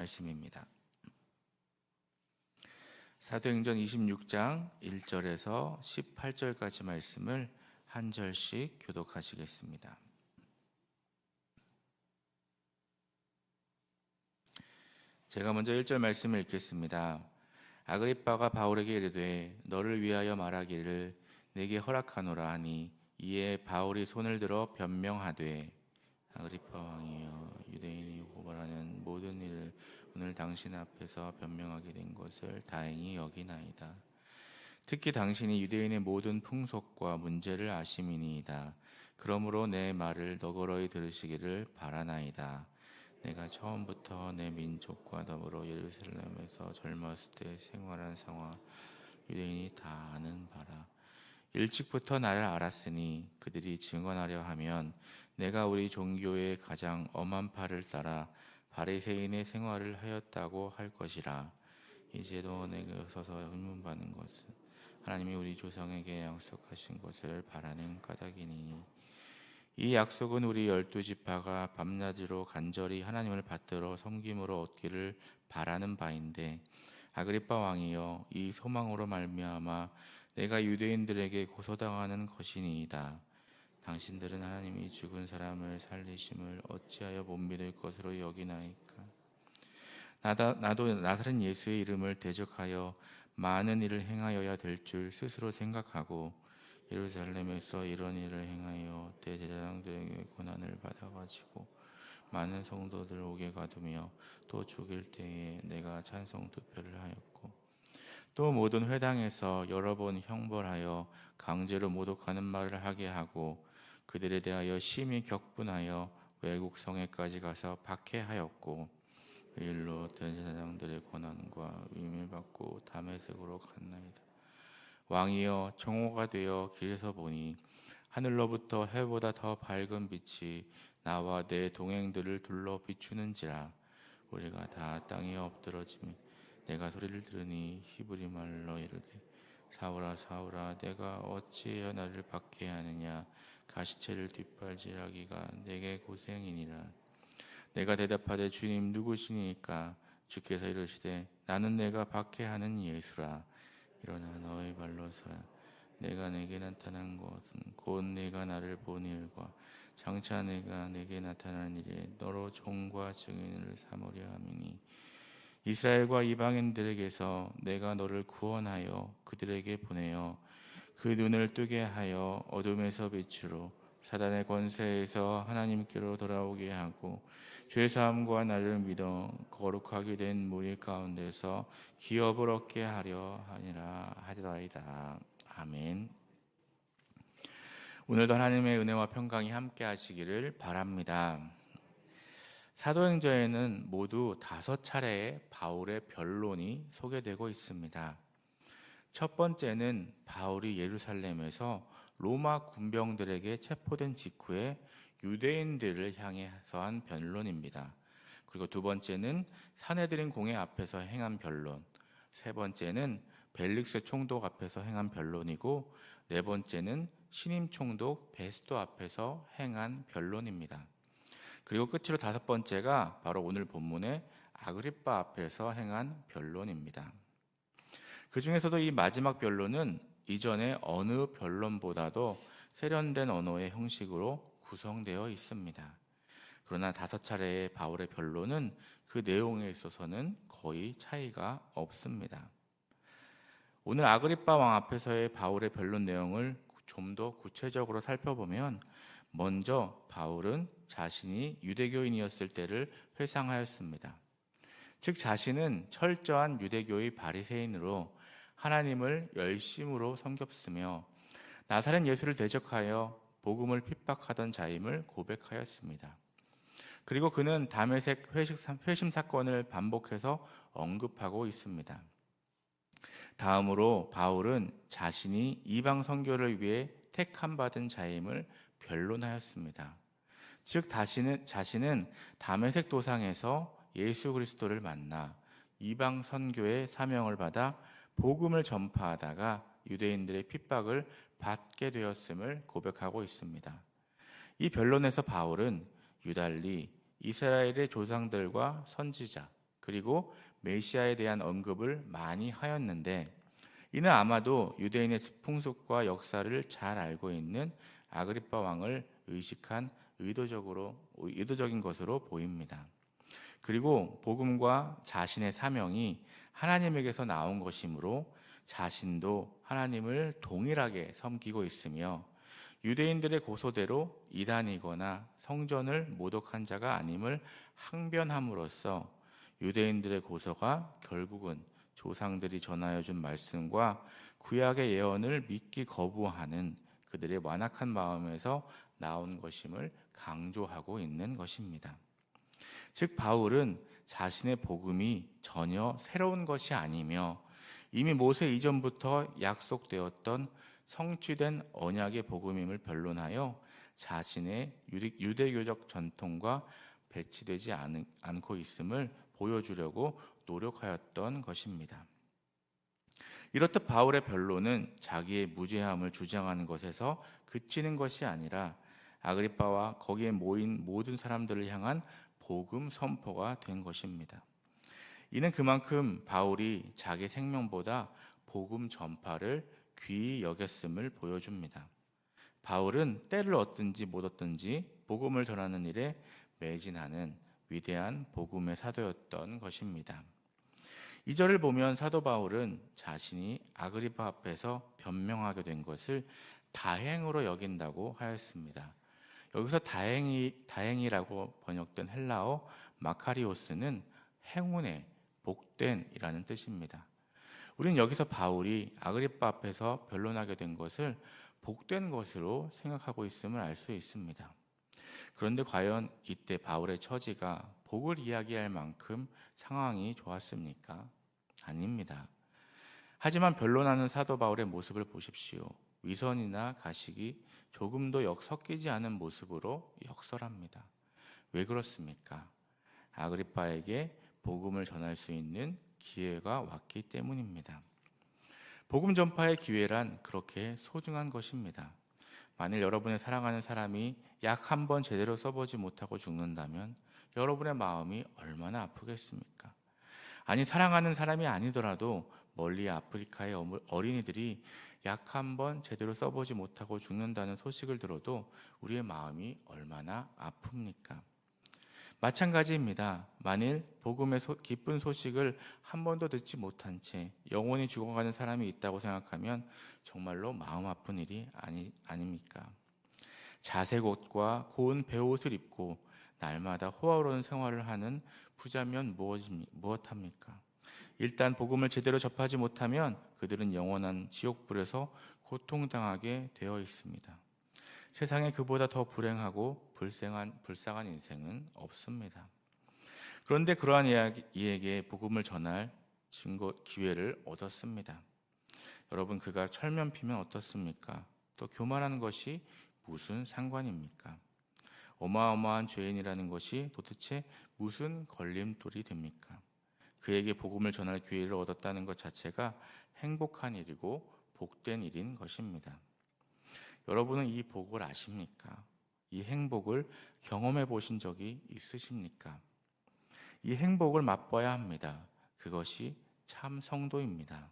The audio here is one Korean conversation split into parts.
말씀입니다. 사도행전 26장 1절에서 18절까지 말씀을 한 절씩 교독하시겠습니다. 제가 먼저 1절 말씀을 읽겠습니다. 아그리빠가 바울에게 이르되 너를 위하여 말하기를 내게 허락하노라 하니 이에 바울이 손을 들어 변명하되 아그리빠 왕이여 유대인이 고발하는 모든 일을 오늘 당신 앞에서 변명하게 된 것을 다행히 여기나이다. 특히 당신이 유대인의 모든 풍속과 문제를 아심이니이다. 그러므로 내 말을 너그러이 들으시기를 바라나이다. 내가 처음부터 내 민족과 더불어 예루살렘에서 젊었을 때 생활한 상황 유대인이 다 아는 바라. 일찍부터 나를 알았으니 그들이 증언하려 하면 내가 우리 종교의 가장 엄한 팔을 따라 바리새인의 생활을 하였다고 할 것이라. 이제도 내게 서서 의문받는 것은 하나님이 우리 조상에게 약속하신 것을 바라는 까닭이니 이 약속은 우리 12지파가 밤낮으로 간절히 하나님을 받들어 섬김으로 얻기를 바라는 바인데 아그리빠 왕이여 이 소망으로 말미암아 내가 유대인들에게 고소당하는 것이니이다. 당신들은 하나님이 죽은 사람을 살리심을 어찌하여 못 믿을 것으로 여기나이까? 나도 나사렛 예수의 이름을 대적하여 많은 일을 행하여야 될 줄 스스로 생각하고 예루살렘에서 이런 일을 행하여 대제사장들에게 고난을 받아가지고 많은 성도들 오게 가두며 또 죽일 때에 내가 찬송 투표를 하였고 또 모든 회당에서 여러 번 형벌하여 강제로 모독하는 말을 하게 하고 그들에 대하여 심히 격분하여 외국 성에까지 가서 박해하였고 그 일로 대제사장들의 고난과 위임을 받고 다메섹으로 갔나이다. 왕이여 정오가 되어 길에서 보니 하늘로부터 해보다 더 밝은 빛이 나와 내 동행들을 둘러 비추는지라. 우리가 다 땅에 엎드러지며 내가 소리를 들으니 히브리 말로 이르되 사울아 사울아 내가 어찌하여 나를 박해하느냐. 가시체를 뒷발질하기가 내게 고생이니라. 내가 대답하되 주님 누구시니까? 주께서 이르시되 나는 내가 박해하는 예수라. 일어나 너의 발로 서라. 내가 내게 나타난 것은 곧 내가 나를 본 일과 장차 내가 내게 나타난 일에 너로 종과 증인을 삼으려 함이니 이스라엘과 이방인들에게서 내가 너를 구원하여 그들에게 보내어 그 눈을 뜨게 하여 어둠에서 빛으로 사단의 권세에서 하나님께로 돌아오게 하고 죄사함과 나를 믿어 거룩하게 된 무리 가운데서 기업을 얻게 하려 하리라. 아멘. 오늘도 하나님의 은혜와 평강이 함께 하시기를 바랍니다. 사도행전에는 모두 5차례의 바울의 변론이 소개되고 있습니다. 첫 번째는 바울이 예루살렘에서 로마 군병들에게 체포된 직후에 유대인들을 향해서 한 변론입니다. 그리고 두 번째는 산헤드린 공회 앞에서 행한 변론, 세 번째는 벨릭스 총독 앞에서 행한 변론이고 네 번째는 신임 총독 베스도 앞에서 행한 변론입니다. 그리고 끝으로 다섯 번째가 바로 오늘 본문의 아그리빠 앞에서 행한 변론입니다. 그 중에서도 이 마지막 변론은 이전의 어느 변론보다도 세련된 언어의 형식으로 구성되어 있습니다. 그러나 5차례의 바울의 변론은 그 내용에 있어서는 거의 차이가 없습니다. 오늘 아그리빠 왕 앞에서의 바울의 변론 내용을 좀 더 구체적으로 살펴보면 먼저 바울은 자신이 유대교인이었을 때를 회상하였습니다. 즉 자신은 철저한 유대교의 바리새인으로 하나님을 열심으로 섬겼으며 나사렛 예수를 대적하여 복음을 핍박하던 자임을 고백하였습니다. 그리고 그는 다메섹 회심 사건을 반복해서 언급하고 있습니다. 다음으로 바울은 자신이 이방 선교를 위해 택함 받은 자임을 변론하였습니다. 즉 자신은 다메섹 도상에서 예수 그리스도를 만나 이방 선교의 사명을 받아 복음을 전파하다가 유대인들의 핍박을 받게 되었음을 고백하고 있습니다. 이 변론에서 바울은 유달리 이스라엘의 조상들과 선지자, 그리고 메시아에 대한 언급을 많이 하였는데, 이는 아마도 유대인의 풍습과 역사를 잘 알고 있는 아그리파 왕을 의식한 의도적인 것으로 보입니다. 그리고 복음과 자신의 사명이 하나님에게서 나온 것이므로 자신도 하나님을 동일하게 섬기고 있으며, 유대인들의 고소대로 이단이거나 성전을 모독한 자가 아님을 항변함으로써 유대인들의 고소가 결국은 조상들이 전하여 준 말씀과 구약의 예언을 믿기 거부하는 그들의 완악한 마음에서 나온 것임을 강조하고 있는 것입니다. 즉 바울은 자신의 복음이 전혀 새로운 것이 아니며 이미 모세 이전부터 약속되었던 성취된 언약의 복음임을 변론하여 자신의 유대교적 전통과 배치되지 않고 있음을 보여주려고 노력하였던 것입니다. 이렇듯 바울의 변론은 자기의 무죄함을 주장하는 것에서 그치는 것이 아니라 아그리빠와 거기에 모인 모든 사람들을 향한 복음 선포가 된 것입니다. 이는 그만큼 바울이 자기 생명보다 복음 전파를 귀히 여겼음을 보여줍니다. 바울은 때를 얻든지 못 얻든지 복음을 전하는 일에 매진하는 위대한 복음의 사도였던 것입니다. 2절을 보면 사도 바울은 자신이 아그리파 앞에서 변명하게 된 것을 다행으로 여긴다고 하였습니다. 여기서 다행이라고 번역된 헬라어 마카리오스는 행운의, 복된이라는 뜻입니다. 우리는 여기서 바울이 아그리파 앞에서 변론하게 된 것을 복된 것으로 생각하고 있음을 알 수 있습니다. 그런데 과연 이때 바울의 처지가 복을 이야기할 만큼 상황이 좋았습니까? 아닙니다. 하지만 변론하는 사도 바울의 모습을 보십시오. 위선이나 가식이 조금도 섞이지 않은 모습으로 역설합니다. 왜 그렇습니까? 아그리파에게 복음을 전할 수 있는 기회가 왔기 때문입니다. 복음 전파의 기회란 그렇게 소중한 것입니다. 만일 여러분의 사랑하는 사람이 약 한 번 제대로 써보지 못하고 죽는다면 여러분의 마음이 얼마나 아프겠습니까? 아니, 사랑하는 사람이 아니더라도 멀리 아프리카의 어린이들이 약 한 번 제대로 써보지 못하고 죽는다는 소식을 들어도 우리의 마음이 얼마나 아픕니까? 마찬가지입니다. 만일 복음의 기쁜 소식을 한 번도 듣지 못한 채 영원히 죽어가는 사람이 있다고 생각하면 정말로 마음 아픈 일이 아닙니까? 자색 옷과 고운 베옷을 입고 날마다 호화로운 생활을 하는 부자면 무엇합니까? 일단 복음을 제대로 접하지 못하면 그들은 영원한 지옥불에서 고통당하게 되어 있습니다. 세상에 그보다 더 불행하고 불쌍한 인생은 없습니다. 그런데 그러한 이에게 복음을 전할 기회를 얻었습니다. 여러분, 그가 철면 피면 어떻습니까? 또 교만하는 것이 무슨 상관입니까? 어마어마한 죄인이라는 것이 도대체 무슨 걸림돌이 됩니까? 그에게 복음을 전할 기회를 얻었다는 것 자체가 행복한 일이고 복된 일인 것입니다. 여러분은 이 복을 아십니까? 이 행복을 경험해 보신 적이 있으십니까? 이 행복을 맛봐야 합니다. 그것이 참 성도입니다.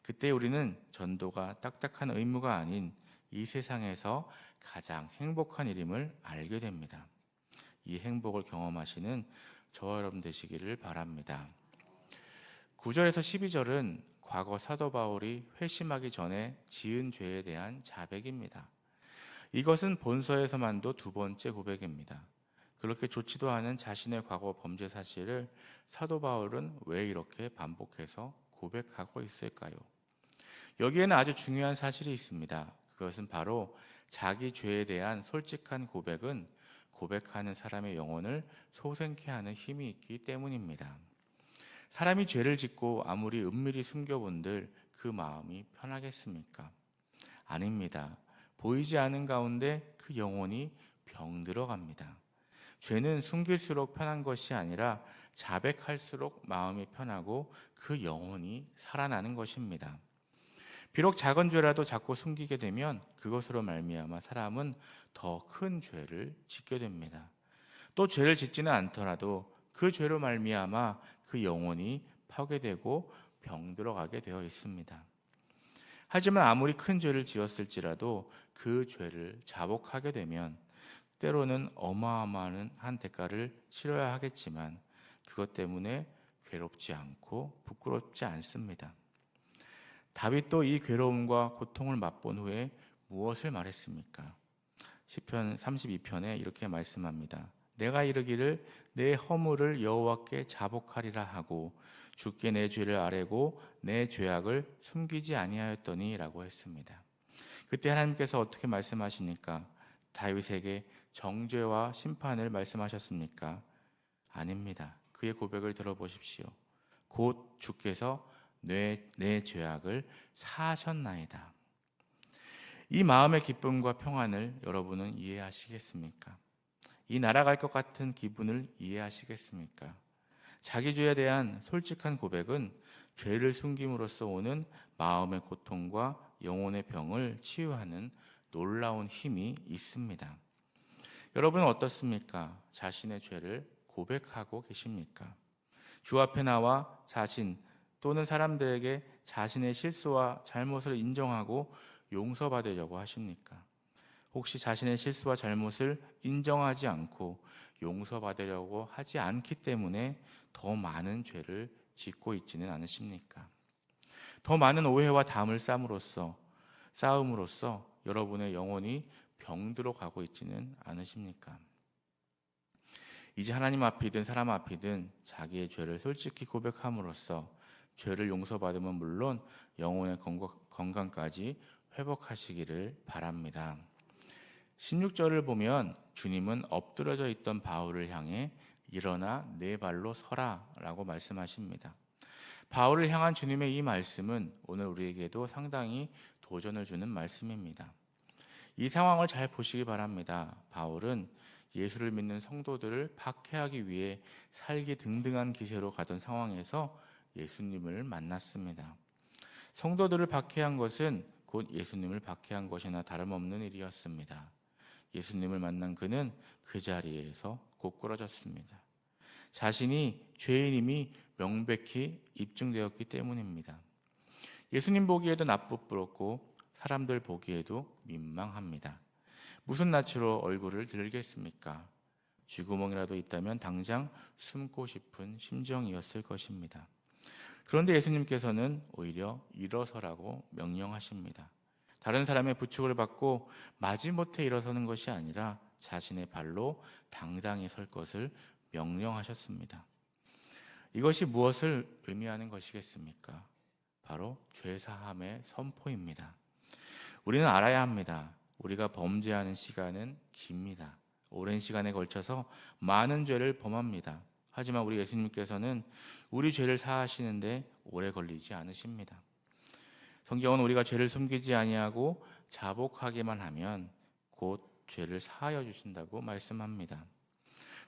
그때 우리는 전도가 딱딱한 의무가 아닌 이 세상에서 가장 행복한 일임을 알게 됩니다. 이 행복을 경험하시는 저와 여러분 되시기를 바랍니다. 9절에서 12절은 과거 사도 바울이 회심하기 전에 지은 죄에 대한 자백입니다. 이것은 본서에서만도 두 번째 고백입니다. 그렇게 좋지도 않은 자신의 과거 범죄 사실을 사도 바울은 왜 이렇게 반복해서 고백하고 있을까요? 여기에는 아주 중요한 사실이 있습니다. 그것은 바로 자기 죄에 대한 솔직한 고백은 고백하는 사람의 영혼을 소생케 하는 힘이 있기 때문입니다. 사람이 죄를 짓고 아무리 은밀히 숨겨본들 그 마음이 편하겠습니까? 아닙니다. 보이지 않은 가운데 그 영혼이 병들어갑니다. 죄는 숨길수록 편한 것이 아니라 자백할수록 마음이 편하고 그 영혼이 살아나는 것입니다. 비록 작은 죄라도 자꾸 숨기게 되면 그것으로 말미암아 사람은 더 큰 죄를 짓게 됩니다. 또 죄를 짓지는 않더라도 그 죄로 말미암아 그 영혼이 파괴되고 병들어가게 되어 있습니다. 하지만 아무리 큰 죄를 지었을지라도 그 죄를 자복하게 되면 때로는 어마어마한 대가를 치러야 하겠지만 그것 때문에 괴롭지 않고 부끄럽지 않습니다. 다윗도 이 괴로움과 고통을 맛본 후에 무엇을 말했습니까? 시편 32편에 이렇게 말씀합니다. 내가 이르기를 내 허물을 여호와께 자복하리라 하고 주께 내 죄를 아뢰고 내 죄악을 숨기지 아니하였더니라고 했습니다. 그때 하나님께서 어떻게 말씀하십니까? 다윗에게 정죄와 심판을 말씀하셨습니까? 아닙니다. 그의 고백을 들어보십시오. 곧 주께서 내 죄악을 사하셨나이다. 이 마음의 기쁨과 평안을 여러분은 이해하시겠습니까? 이 날아갈 것 같은 기분을 이해하시겠습니까? 자기 죄에 대한 솔직한 고백은 죄를 숨김으로써 오는 마음의 고통과 영혼의 병을 치유하는 놀라운 힘이 있습니다. 여러분은 어떻습니까? 자신의 죄를 고백하고 계십니까? 주 앞에 나와 자신 또는 사람들에게 자신의 실수와 잘못을 인정하고 용서받으려고 하십니까? 혹시 자신의 실수와 잘못을 인정하지 않고 용서받으려고 하지 않기 때문에 더 많은 죄를 짓고 있지는 않으십니까? 더 많은 오해와 담을 쌓음으로써 여러분의 영혼이 병들어 가고 있지는 않으십니까? 이제 하나님 앞이든 사람 앞이든 자기의 죄를 솔직히 고백함으로써 죄를 용서받으면 물론 영혼의 건강까지 회복하시기를 바랍니다. 16절을 보면 주님은 엎드려져 있던 바울을 향해 일어나 네 발로 서라 라고 말씀하십니다. 바울을 향한 주님의 이 말씀은 오늘 우리에게도 상당히 도전을 주는 말씀입니다. 이 상황을 잘 보시기 바랍니다. 바울은 예수를 믿는 성도들을 박해하기 위해 살기 등등한 기세로 가던 상황에서 예수님을 만났습니다. 성도들을 박해한 것은 곧 예수님을 박해한 것이나 다름없는 일이었습니다. 예수님을 만난 그는 그 자리에서 곧꾸러졌습니다. 자신이 죄인임이 명백히 입증되었기 때문입니다. 예수님 보기에도 나쁘고 사람들 보기에도 민망합니다. 무슨 낯으로 얼굴을 들겠습니까? 쥐구멍이라도 있다면 당장 숨고 싶은 심정이었을 것입니다. 그런데 예수님께서는 오히려 일어서라고 명령하십니다. 다른 사람의 부축을 받고 마지못해 일어서는 것이 아니라 자신의 발로 당당히 설 것을 명령하셨습니다. 이것이 무엇을 의미하는 것이겠습니까? 바로 죄사함의 선포입니다. 우리는 알아야 합니다. 우리가 범죄하는 시간은 깁니다. 오랜 시간에 걸쳐서 많은 죄를 범합니다. 하지만 우리 예수님께서는 우리 죄를 사하시는데 오래 걸리지 않으십니다. 성경은 우리가 죄를 숨기지 아니하고 자복하기만 하면 곧 죄를 사하여 주신다고 말씀합니다.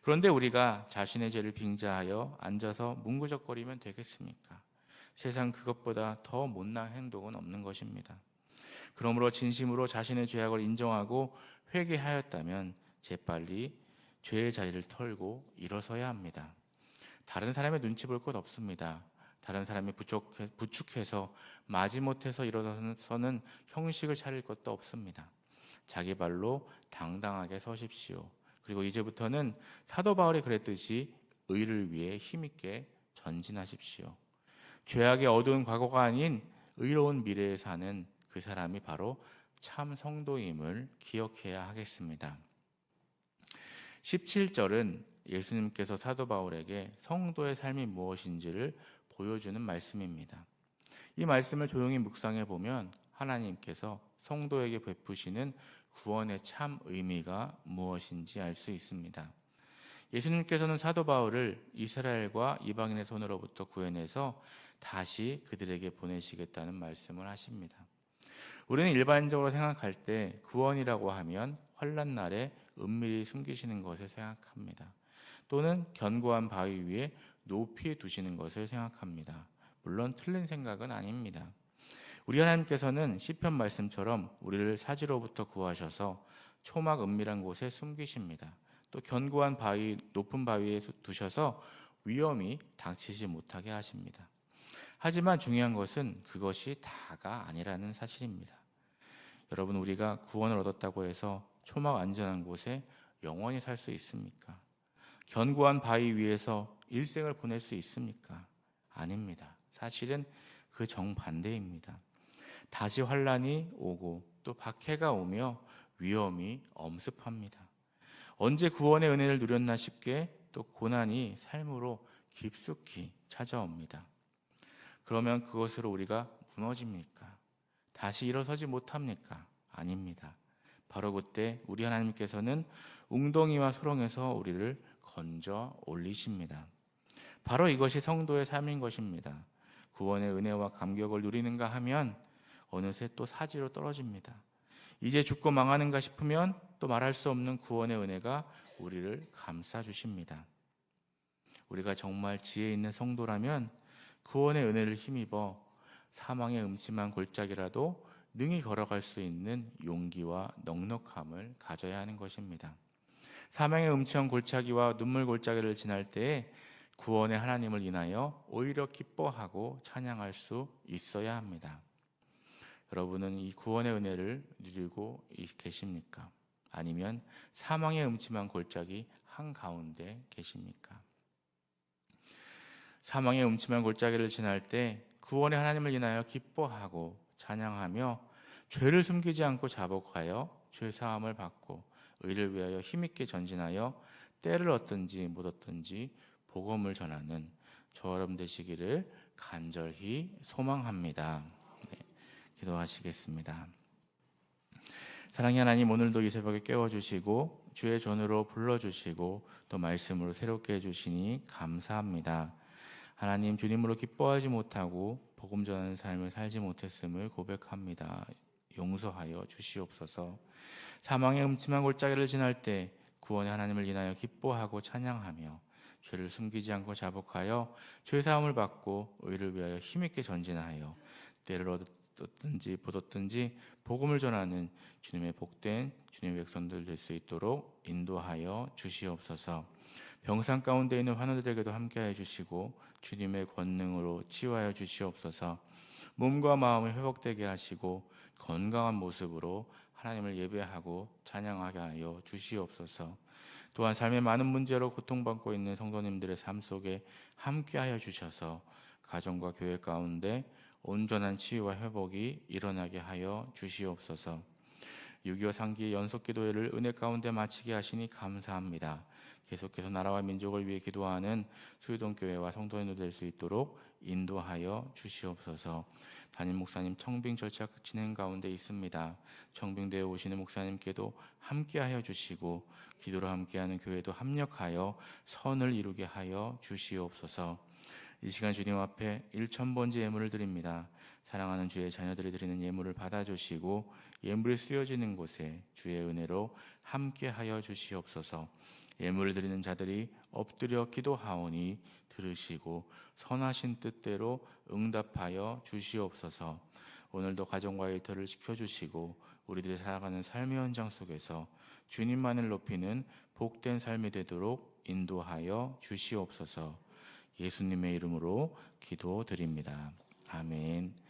그런데 우리가 자신의 죄를 빙자하여 앉아서 문구적거리면 되겠습니까? 세상 그것보다 더 못난 행동은 없는 것입니다. 그러므로 진심으로 자신의 죄악을 인정하고 회개하였다면 재빨리 죄의 자리를 털고 일어서야 합니다. 다른 사람의 눈치 볼 것 없습니다. 다른 사람이 부축해서 마지못해서 일어서는 형식을 차릴 것도 없습니다. 자기 발로 당당하게 서십시오. 그리고 이제부터는 사도 바울이 그랬듯이 의를 위해 힘있게 전진하십시오. 죄악의 어두운 과거가 아닌 의로운 미래에 사는 그 사람이 바로 참 성도임을 기억해야 하겠습니다. 17절은 예수님께서 사도 바울에게 성도의 삶이 무엇인지를 보여주는 말씀입니다. 이 말씀을 조용히 묵상해 보면 하나님께서 성도에게 베푸시는 구원의 참 의미가 무엇인지 알 수 있습니다. 예수님께서는 사도 바울을 이스라엘과 이방인의 손으로부터 구해내서 다시 그들에게 보내시겠다는 말씀을 하십니다. 우리는 일반적으로 생각할 때 구원이라고 하면 환난 날에 은밀히 숨기시는 것을 생각합니다. 또는 견고한 바위 위에 높이 두시는 것을 생각합니다. 물론 틀린 생각은 아닙니다. 우리 하나님께서는 시편 말씀처럼 우리를 사지로부터 구하셔서 초막 은밀한 곳에 숨기십니다. 또 견고한 바위, 높은 바위에 두셔서 위험이 닥치지 못하게 하십니다. 하지만 중요한 것은 그것이 다가 아니라는 사실입니다. 여러분, 우리가 구원을 얻었다고 해서 초막 안전한 곳에 영원히 살 수 있습니까? 견고한 바위 위에서 일생을 보낼 수 있습니까? 아닙니다. 사실은 그 정반대입니다. 다시 환란이 오고 또 박해가 오며 위험이 엄습합니다. 언제 구원의 은혜를 누렸나 싶게 또 고난이 삶으로 깊숙이 찾아옵니다. 그러면 그것으로 우리가 무너집니까? 다시 일어서지 못합니까? 아닙니다. 바로 그때 우리 하나님께서는 웅덩이와 수렁에서 우리를 건져 올리십니다. 바로 이것이 성도의 삶인 것입니다. 구원의 은혜와 감격을 누리는가 하면 어느새 또 사지로 떨어집니다. 이제 죽고 망하는가 싶으면 또 말할 수 없는 구원의 은혜가 우리를 감싸주십니다. 우리가 정말 지혜 있는 성도라면 구원의 은혜를 힘입어 사망의 음침한 골짜기라도 능히 걸어갈 수 있는 용기와 넉넉함을 가져야 하는 것입니다. 사망의 음침한 골짜기와 눈물 골짜기를 지날 때에 구원의 하나님을 인하여 오히려 기뻐하고 찬양할 수 있어야 합니다. 여러분은 이 구원의 은혜를 누리고 계십니까? 아니면 사망의 음침한 골짜기 한가운데 계십니까? 사망의 음침한 골짜기를 지날 때 구원의 하나님을 인하여 기뻐하고 찬양하며 죄를 숨기지 않고 자복하여 죄 사함을 받고 의를 위하여 힘있게 전진하여 때를 얻든지 못 얻든지 복음을 전하는 저 여러분 되시기를 간절히 소망합니다. 기도하시겠습니다. 사랑의 하나님, 오늘도 이 새벽에 깨워주시고 주의 전으로 불러주시고 또 말씀으로 새롭게 해주시니 감사합니다. 하나님, 주님으로 기뻐하지 못하고 복음 전하는 삶을 살지 못했음을 고백합니다. 용서하여 주시옵소서. 사망의 음침한 골짜기를 지날 때 구원의 하나님을 인하여 기뻐하고 찬양하며 죄를 숨기지 않고 자복하여 죄 사함을 받고 의를 위하여 힘있게 전진하여 때를 얻든지 못 얻든지 복음을 전하는 주님의 복된 주님의 백성들 될 수 있도록 인도하여 주시옵소서. 병상 가운데 있는 환우들에게도 함께하여 주시고 주님의 권능으로 치유하여 주시옵소서. 몸과 마음을 회복되게 하시고 건강한 모습으로 하나님을 예배하고 찬양하게 하여 주시옵소서. 또한 삶의 많은 문제로 고통받고 있는 성도님들의 삶 속에 함께하여 주셔서 가정과 교회 가운데 온전한 치유와 회복이 일어나게 하여 주시옵소서. 6.25 상기 연속기도회를 은혜 가운데 마치게 하시니 감사합니다. 계속해서 나라와 민족을 위해 기도하는 수유동교회와 성도님들 될 수 있도록 인도하여 주시옵소서. 담임 목사님 청빙 절차 진행 가운데 있습니다. 청빙대에 오시는 목사님께도 함께하여 주시고 기도로 함께하는 교회도 합력하여 선을 이루게 하여 주시옵소서. 이 시간 주님 앞에 1,000번째 예물을 드립니다. 사랑하는 주의 자녀들이 드리는 예물을 받아주시고 예물이 쓰여지는 곳에 주의 은혜로 함께하여 주시옵소서. 예물을 드리는 자들이 엎드려 기도하오니 들으시고 선하신 뜻대로 응답하여 주시옵소서. 오늘도 가정과 일터를 지켜주시고 우리들이 살아가는 삶의 현장 속에서 주님만을 높이는 복된 삶이 되도록 인도하여 주시옵소서. 예수님의 이름으로 기도드립니다. 아멘.